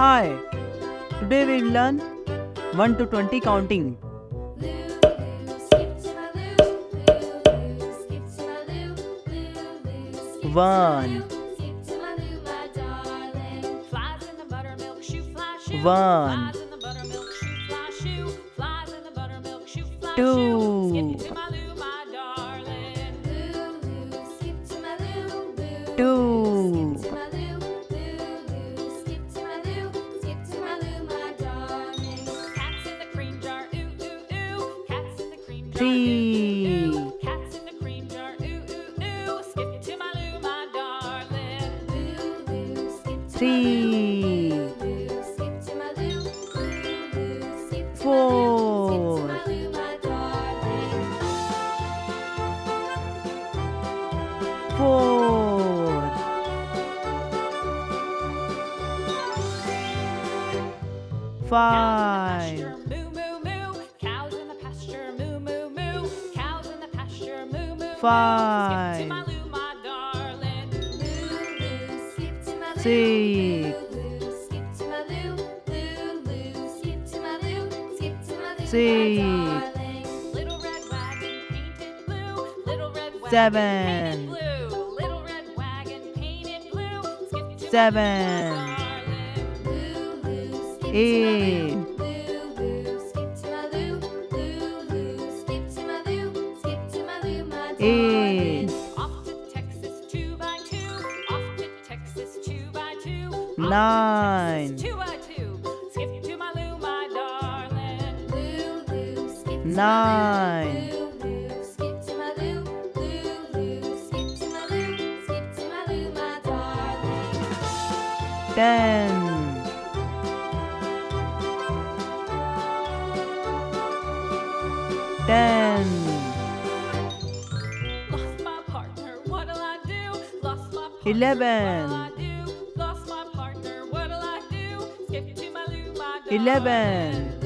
Hi, today we will learn 1 to 20 counting. 1 1 2 2 3 3 4 4 5 5 6 6 7 7 8 8 9 9 10 10 Lost my partner, what'll I do? Lost my partner, 11 what'll I do? Lost my partner, what'll I do? Skip to my loo, my darling. 11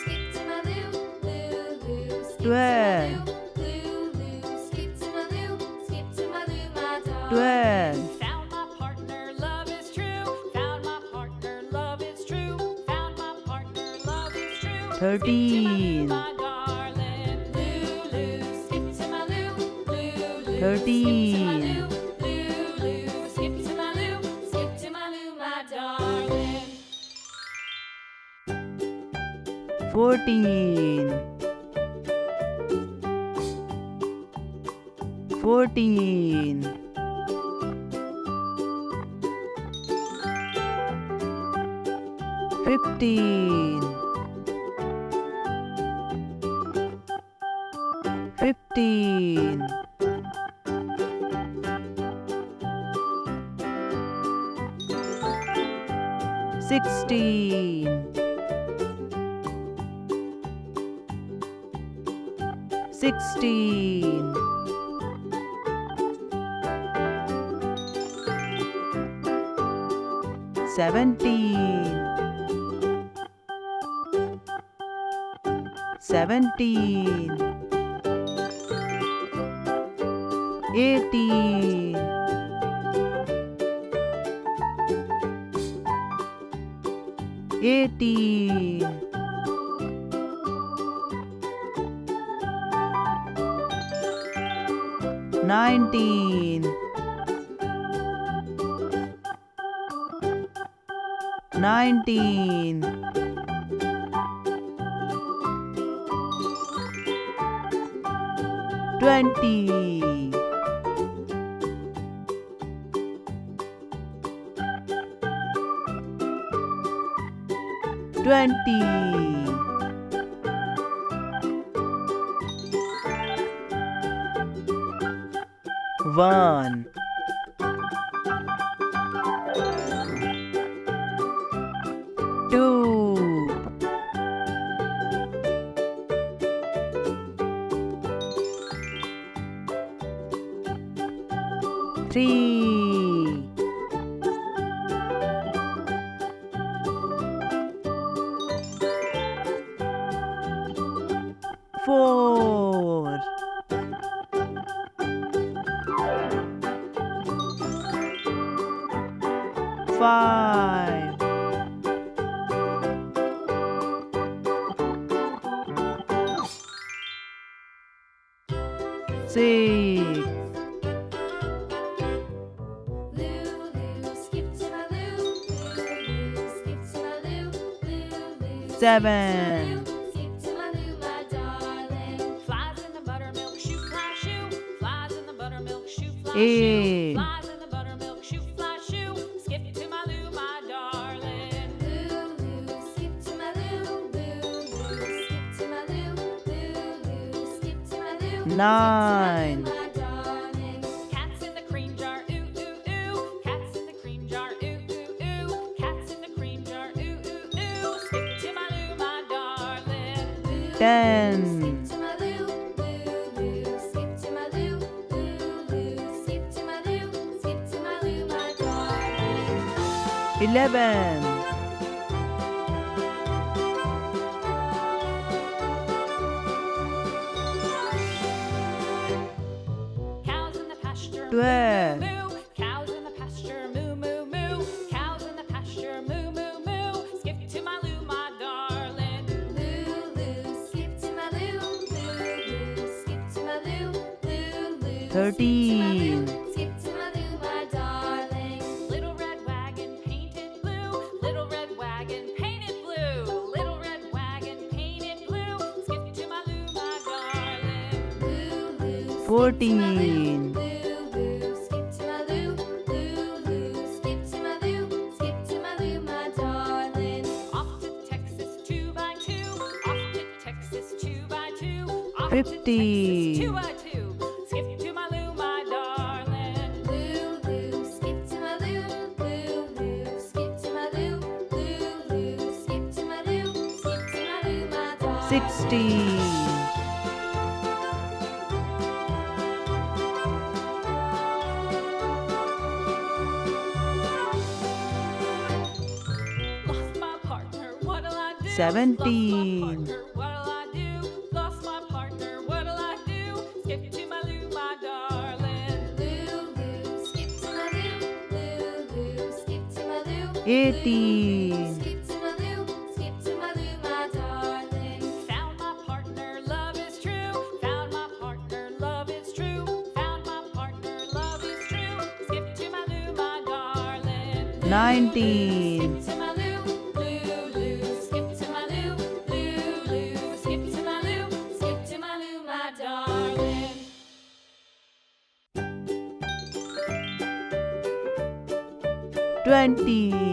Skip to my loo, loo, loo. Skip 12 to my loo, loo, loo. Skip to my loo, skip to my loo, my darling. 12 Found my partner, love is true. Found my partner, love is true. Found my partner, love is true. 13 My darling, loo, loo. Skip to my loo, loo, loo. 13 Skip to my loo, skip to my loo, my darling. 14 14 15 15 16 16 17 17 18 18 19 19 20 20 1 2 3 4 5 6, Lulu, skip to my Lou. Lulu, skip to my Lou. Lulu, 7, skip to my Lou, my darling. Flies in the buttermilk shoe, fly shoe. Flies in the buttermilk shoe, fly shoe. 8, Flies in the buttermilk shoe, fly shoe. Skip to my Lou, my darling. Lulu, skip to my Lou. Lulu, skip to my Lou. Lulu, skip to my Lou. 9, My darling. Cats in the cream jar, ooh ooh ooh. Cats in the cream jar, ooh ooh ooh. Cats in the cream jar, ooh ooh ooh. Skip to my Lou, my darling. 10, Skip to my Lou, Lulu. Skip to my Lou, Lulu. Skip to my Lou, skip to my Lou, my darling. 11, Cows in the pasture, 12, moo. Cows in the pasture, moo moo moo. Cows in the pasture, moo moo moo. Skip to my Lou, my darling. Lulu, skip to my Lou, Lulu. Skip to my Lou, Lulu. 13, Skip to my Lou, my darling. Little red wagon painted blue. Little red wagon painted blue. Little red wagon painted blue. Skip to my Lou, my darling. Lulu, 14, Lulu, skip to my Lou. Lulu, skip to my Lou. Skip to my Lou, my darling. Off to Texas 2x2. Off to Texas 2x2. Off to 15. Texas 2x2. Skip to my Lou, my darling. Lulu, skip to my Lou. Lulu, skip to my Lou. Lulu, skip to my Lou. Skip to my Lou, my darling. 16, Lost my partner, what'll I do? 17, Lost my partner, what'll I do? Skip to my Lou, my darling. Lulu, skip to my Lou. Lulu, skip to my Lou. 18, Skip to my Lou, skip to my Lou, my darling. Found my partner, love is true. Found my partner, love is true. Found my partner, love is true. Skip to my Lou, my darling. 19, Skip to my Lou, Lulu. Skip to my Lou, Lulu. Skip to my Lou, skip to my Lou, my darling. 20,